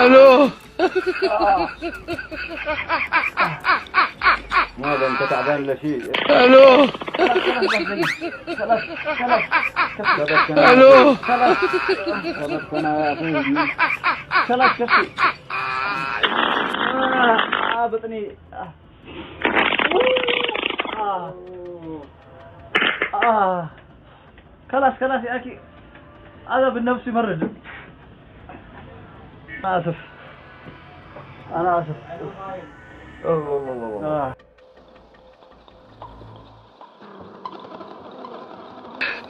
الو ماذا انت تعبان ولا شيء؟ الو الو خلاص انا خلاص كفي بطني خلاص يا اخي هذا بالنفس يمرد انا اسف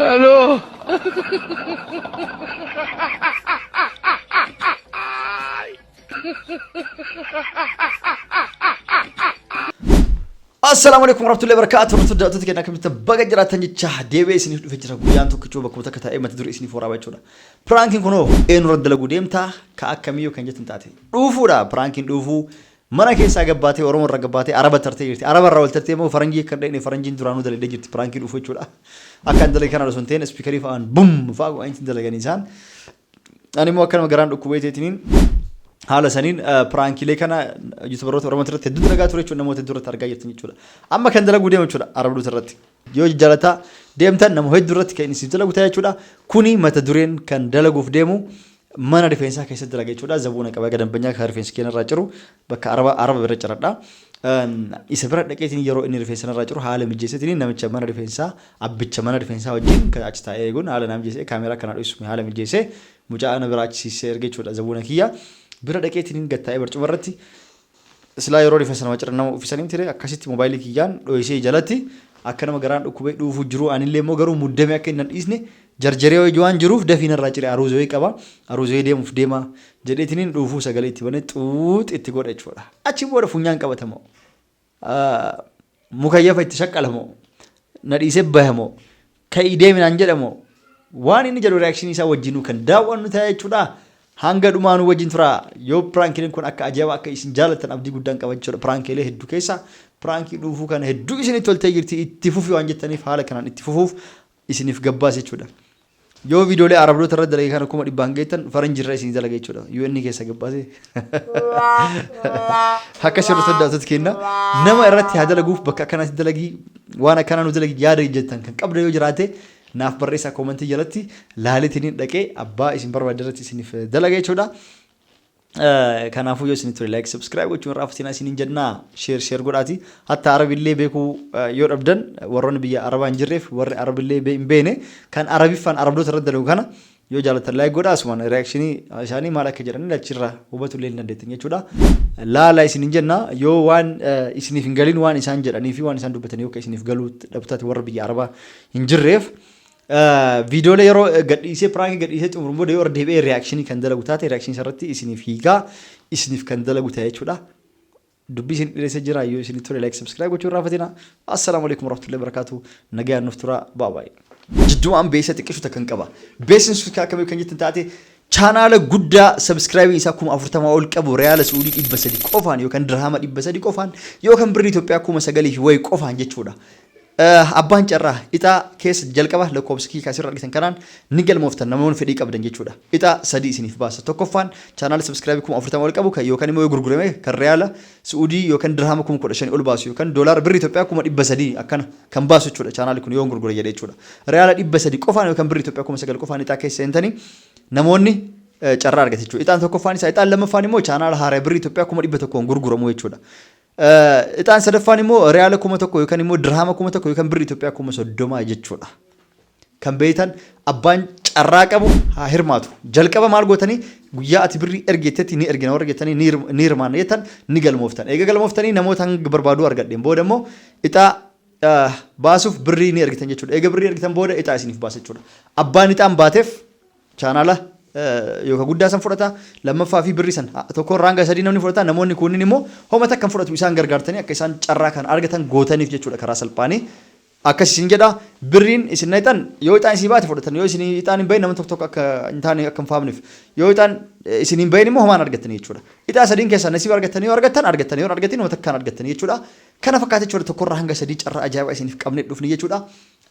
الو السلام عليكم ورحمة الله وبركاته. رتداتك أنا كم تبغى جرا تنجح ديبي سني في جرا قيان تو كتشوف بكرة كتاعي ما تدري إسني فورا بيشونا. برانكين كنو إن رد لقوديم تا كأكميو كنجت انتاتي. روفو دا برانكين روفو mana keessa gabbaate oromo irra gabbaate araba tartee jirti araba irra wal tartee moo faranjii kan dhayne faranjiin duraanuu dalee jirti prankiin dhufu jechuudha akka dalee kana rason teen speakerii fa'aan bum fa'u ayin dalagan isaan ani moo akkanuma garaan dhukkubeeteetiniin haala saniin prankiilee kana youtuberoota oromo irratti hedduu dalagaa ture jechuudha namoota hedduu irratti argaa jirtan jechuudha amma kan dalagu deemu jechuudha arabdoota irratti yoo jaalata deemtan namoota hedduu irratti kan isin dalagu ta'e jechuudha kuni mata dureen kan dalaguuf deemu mana rifeensaa keessatti dalagaa jechuudha zabuuna qabaa gadambanyaa kan rifeensi keenya irraa jiru bakka araba bira ciradha isa bira dhaqeetiin yeroo inni rifeensa irraa jiru haala mijeesseetiin namicha mana rifeensaa abbicha mana rifeensaa wajjin kan achi taa'ee eeguun haala nama mijeessee kaameeraa kana dho'isuun haala mijeessee mucaa ana bira achiisee erga jechuudha zabuuna kiyya bira dhaqeetiin gattaa'ee barcuma irratti silaa yeroo rifeensa nama ciran nama uffisanii ture akkasitti moobaayilii kiyyaan dho'isee jalatti akka nama garaan dhukkubee dhuufuu jiru anillee immoo garuu muddamee akka hin dhiisne jarjaree waan jiruuf dafiin irraa ciree aruuzoo qaba aruuzoo deemuuf deema jedheetiniin dhuufuu sagalee itti banee xuut itti godha jechuudha achi booda funyaan qabatamoo mukayyafa itti shaqqalamoo nadhiisee bahamoo ka'ii deeminaan jedhamoo waan inni jedhu reakshinii isaa wajjinuu kan daawwannu ta'e jechuudha hanga dhumaanuu wajjin tura yoo prankiin kun akka ajaa'ibaa akka isin jaalatan abdii guddaan qaba jechuudha prankiilee hedduu keessa prankii dhuufuu kana hedduu isinitti toltee jirti itti fufi waan jettaniif haala kanaan itti fufuuf isiniif gabbaas jechuudha yoo viidiyoolee arabdoota irra dalagaa kana kuma dhibbaan geettan faranjirra isin dalagaa jechuudha yoo inni keessa gabbaase akka shirru sodaatut kenna nama irratti haa dalaguuf bakka akkanatti dalagii waan akkanaa nu dalagii yaada jettan kan qabda yoo jiraate naaf barreessaa koomentii jalatti laalitiniin dhaqee abbaa isin barbaadde irratti isiniif dalagaa jechuudha kanaafuu yoo isin ture like subscribe gochuun raafatina isinin jennaa share godhaati hatta arabillee beekuu yoo dhabdan warroonni biyya arabaa hin jirreef warri arabillee hin beene kan arabiffaan arabdoota irratti dalagu kana yoo jaalatan like godhaa asumaan reakshinii isaanii maal akka jedhanii achirraa hubatullee hin dandeettan jechuudha laala isinin jennaa yoo waan isiniif hin galin waan isaan jedhanii fi waan isaan dubbatan yoo isiniif galuu dhabtaati warra biyya arabaa hin jirreef viidiyoolee yeroo gadhiisee prank gadhiisee xumuruun booda yoo deebi'ee reakshinii kan dalagu taate reakshinii sarratti isiniif hiigaa isiniif kan dalagu ta'e jechuudha dubbii isin dhireessee jira yoo isin ture like subscribe gochuun raafatina assalaamu alaykum warahmatullahi wabarakatuh nagaan nuuf tura bye jidduun beeksisa xiqqishu takkan qaba beeksisni suukaa kamii kan jettan taate chaanaala guddaa subscribe isaa kuma 40 ol qabu reyaala suudii 300 qofaan yookaan dirhama 300 qofaan yookaan birrii Itoophiyaa kuma 9 fi wayi qofaan jechuudha abbaan carraa ixaa keessa jalqaba lakkoofsa kii kaasirra argitan kanaan ni galmooftan namoonni fedhii qabdan jechuudha ixaa sadii isiniif baasa tokkoffaan chaanaala subscribe kuma 40 ol qabu kan yookaan immoo gurgurame kan reyaala suudii yookaan dirhama kuma 15 ol baasu yookaan doolaara birrii Itoophiyaa kuma 300 akkana kan baasu jechuudha chaanaali kun yoo gurgure jedhe jechuudha reyaala 300 qofaan yookaan birrii Itoophiyaa kuma 9 qofaan ixaa keessa seentanii namoonni carraa argatu jechuudha ixaan tokkoffaan isaa ixaan lammaffaan immoo chaanaala haaraa birrii Itoophiyaa kuma 100 gurguramu jechuudha ixaan sadaffaan immoo reyaala kuma tokko yookaan immoo dirhama kuma tokko yookaan birrii Itoophiyaa kuma 30 jechuudha kan beeytan abbaan carraa qabu haa hirmaatu jalqaba maal gootanii guyyaa ati birrii ergeettatti ni ergina warra geettanii ni hirmaanna jettan ni galmooftan eega galmooftanii namoota hanga barbaaduu argadheen booda immoo ixaa baasuuf birrii ni ergitan jechuudha eega birrii ergitan booda ixaa isiniif baasa jechuudha abbaan ixaan baateef chaanaala yookaan guddaa san fudhata lammaffaa fi birrii san tokko ranga sadii namni fudhata namoonni kunniin immoo homa takkan fudhatu isaan gargaartanii akka isaan carraa kan argatan gootaniif jechuudha karaa salphaanii akkas isin jedha birriin isin naytan yoo ixaan isin baate fudhatan yoo isin ixaan hin bayin nama tokko akka hin taane akka hin faamneef yoo ixaan isin hin bayin immoo homaan argatanii jechuudha ixaa sadiin keessaa nasiib argatanii yoo argatanii yoo argatin nama takkaan argatanii jechuudha kana fakkaate jechuudha tokko hanga sadii carraa ajaa'ibaa isiniif qabne dhufni jechuudha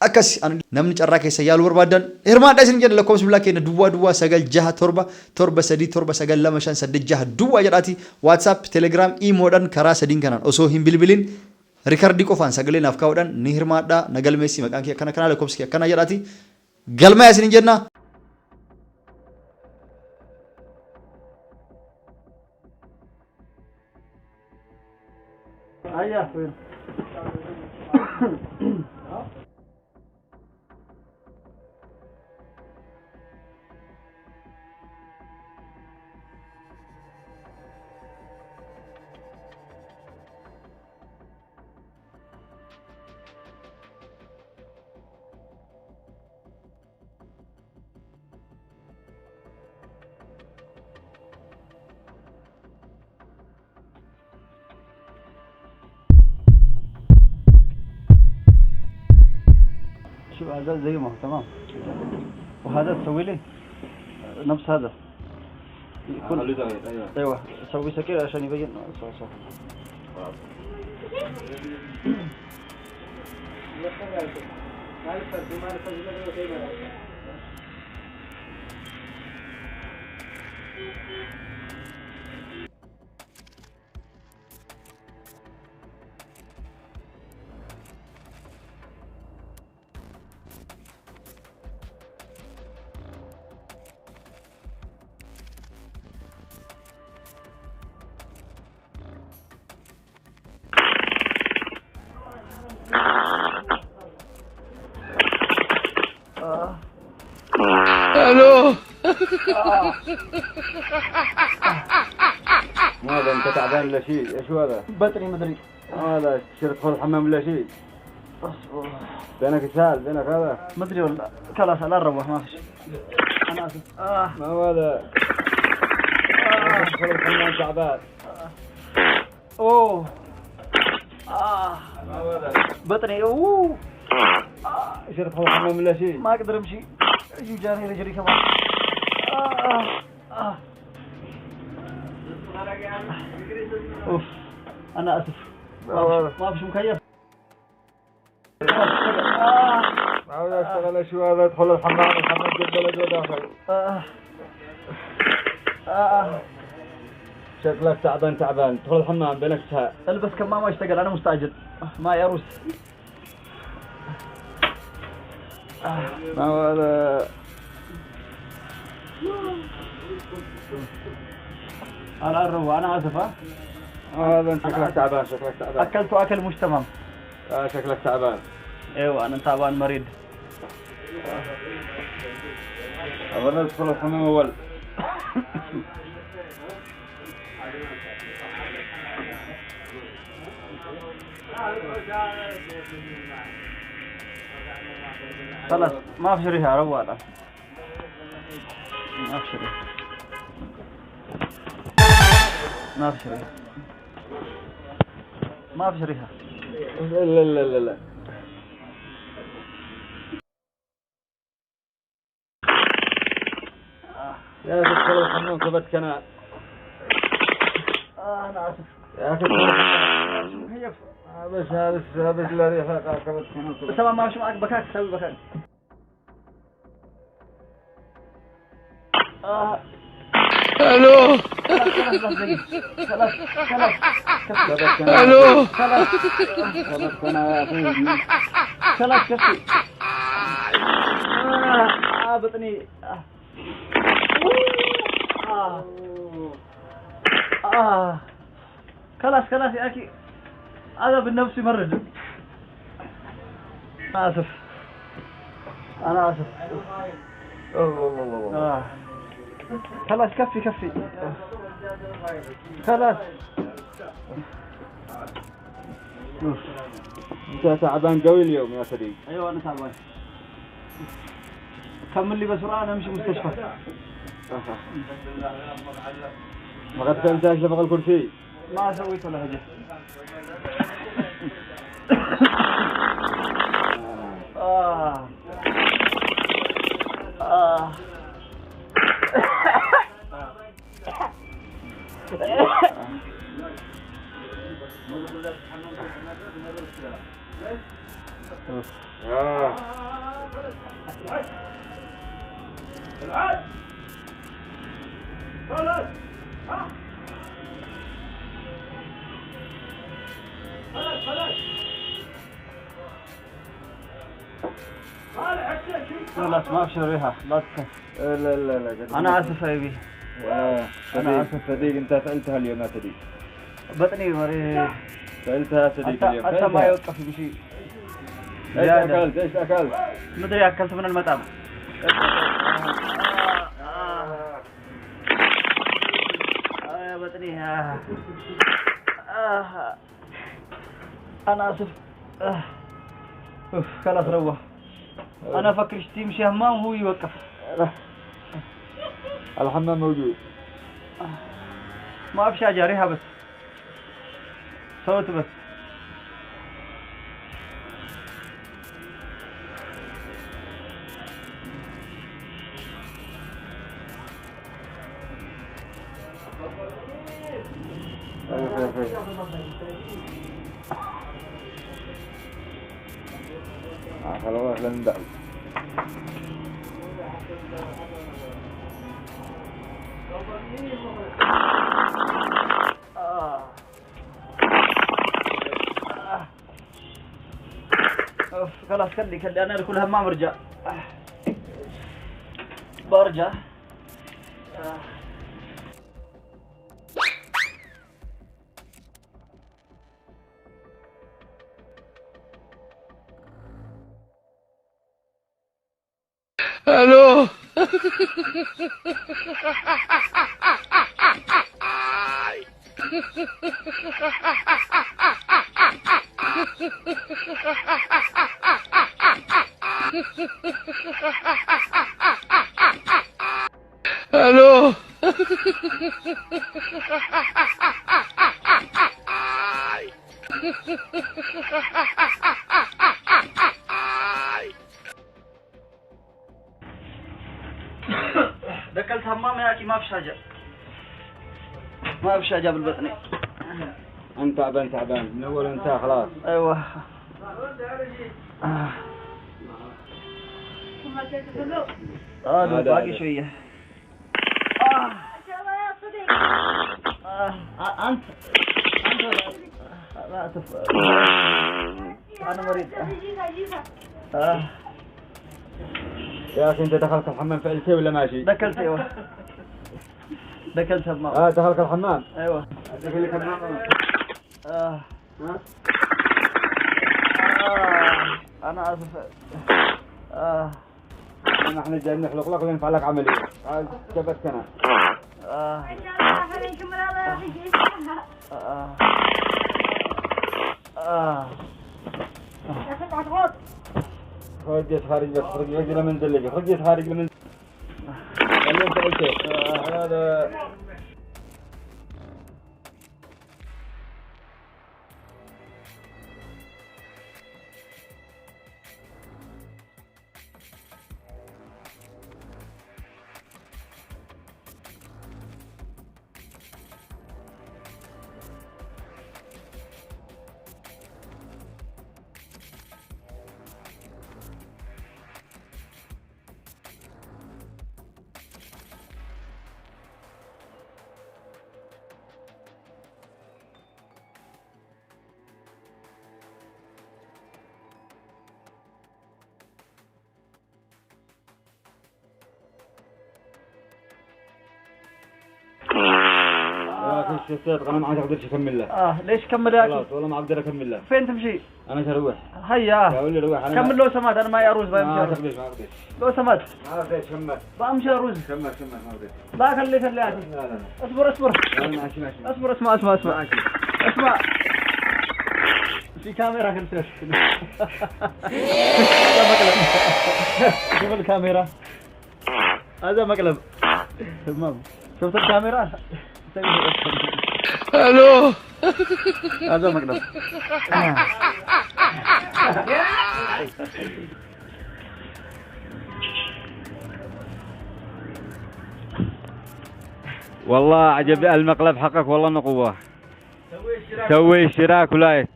أكس أنا نمني أراك سيال وربادن هرمان دايسن جد لكوس بلاك إن دوا سجل جهة تربة سدي تربة سجل لما شان سد جهة دوا جراتي واتساب تليجرام إيمو دان كرا سدين كنان أسوهم بلبلين ريكاردي كوفان سجلين أفكار دان نهرمان دا نقل ميسي مكان كي كنا لكوس كي كنا جراتي قل ما يسين جدنا هيا فين شوف هذا زي ما هو تمام وهذا تسوي لي نفس هذا كل ايوه سوي سكير عشان يبين صح الو ماذا انت تعبان ولا شيء؟ ايش هذا؟ بطني مدري هذا شرط تدخل الحمام ولا شيء؟ اصبر بينك اسهال بينك هذا؟ مدري والله خلاص لا نروح ما فيش انا اسف ما هو هذا؟ تدخل الحمام تعبان اوه ما هو هذا؟ بطني اوه شرط تدخل الحمام ولا شيء؟ ما اقدر امشي يجاني رجلي كمان اوف انا اسف ما فيش مكيف ما هو اشتغل شو هذا؟ ادخل الحمام جد ولا داخل شكلك تعبان ادخل الحمام بينك اسهال البس كمامة اشتغل انا مستعجل ما يروس ما هو هذا؟ انا الرو انا اسف هذا انت شكلك تعبان اكلت اكل مش تمام شكلك تعبان ايوه انا تعبان مريض أولا ادخل الحمام أول خلاص ما في شريحة روالا ما في شريحة ما في شريحة لا يا أخي ادخل الحمام ثبت كنال انا اسف يا أخي مكيف بس هذا لا ريحة ثبت كنال بس ما ماشي معك بكاك سوي بكاك الو خلاص الو ثبت كنال يا أخي خلاص كفي بطني خلاص يا أخي هذا بالنفس يمرد أنا آسف خلاص كفي خلاص أنت تعبان قوي اليوم يا صديق أيوة أنا تعبان كمل لي بسرعة أنا أمشي مستشفى ما غسلتهاش لفوق الكرسي ما سويت ولا حاجة خلاص ما ابشر بها لا تخاف. لا لا لا انا اسف يا ابي. انا اسف صديق، انت سالتها اليوم يا صديق. بطني مريض. سالتها صديق اليوم. حتى ما يوقف بشيء. ايش اكلت؟ ايش اكلت؟ مدري اكلت من المطعم. يا بطني. انا اسف. خلاص روح. انا افكر تمشي همام وهو يوقف. الحمام موجود. ما ابشي اجاريها بس. صوت بس. خلاص لندن. خلاص خلي انا كل همام ارجع. برجع. الو. الو. دخلت همام يا اخي ما في حاجه. ما في حاجه بالبطن. انت تعبان من اول انت خلاص. ايوه. باقي شويه. انت لا اسف. انا مريض. يا اخي انت دخلت الحمام فعلتي ولا ماشي؟ دخلت ايوه. دخلت همام. دخلت الحمام؟ ايوه. دخل لك الحمام. انا اسف. نحن جاي نخلق لك ونفعل لك عمليه. ثبت انا. خرج خارج بس خرج من المنزل. خرج خارج من اللي انت قلته هذا. يا اخي انا ما عاد اقدرش اكمل له. ليش كمل يا اخي؟ خلاص والله ما اقدر اكمل له. فين تمشي؟ انا شروح. هيا. يا ولي روح. انا كمل لو سمعت انا ما اروز ما بمشي. اقدرش ما اقدرش. لو سمعت. ما اقدرش كمل. بمشي اروز. كمل ما اقدرش. لا خلي يا اخي. لا لا اصبر. لا ماشي. اصبر اسمع. اسمع. في كاميرا خلصت. هذا مقلب. شوف الكاميرا. هذا مقلب. تمام. شفت الكاميرا؟ الو. هذا مقلب. والله عجب المقلب حقك والله انه قوه. سوي اشتراك ولايك.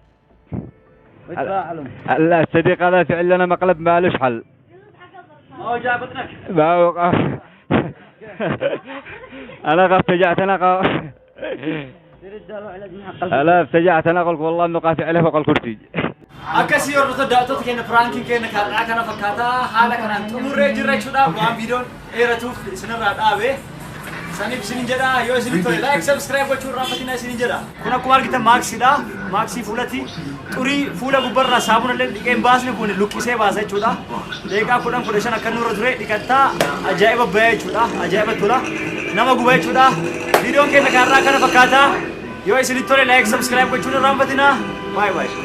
ويتفاعلوا. لا الصديق هذا فعل لنا مقلب ما لهش حل. ما هو جاء بطنك. ما هو انا ارتجعت انا ارتجعت انا قلت والله انه قاسي عليه فوق الكرسي. Akkasii hordoftoota daawwattoota keenya piraankiin keenya kaadhaa kana fakkaataa haala kanaan xumurree jirra jechuudha waan viidiyoon dheeratuuf isinirraa dhaabe saniif isinin jedha yoo isin tole like subscribe gochuun raaffatina isinin jedha kun akkuma argitan maaksiidha maaksii fuulati xurii fuula gubbarraa saamunallee dhiqeen baasne kun luqqisee baasa jechuudha deeqaa 10-15 akka nurra ture dhiqattaa ajaa'iba bayaa jechuudha ajaa'iba tola nama guba jechuudha viidiyoon keenya kaadhaa kana fakkaataa yoo isin tole like subscribe gochuun raaffatina bye bye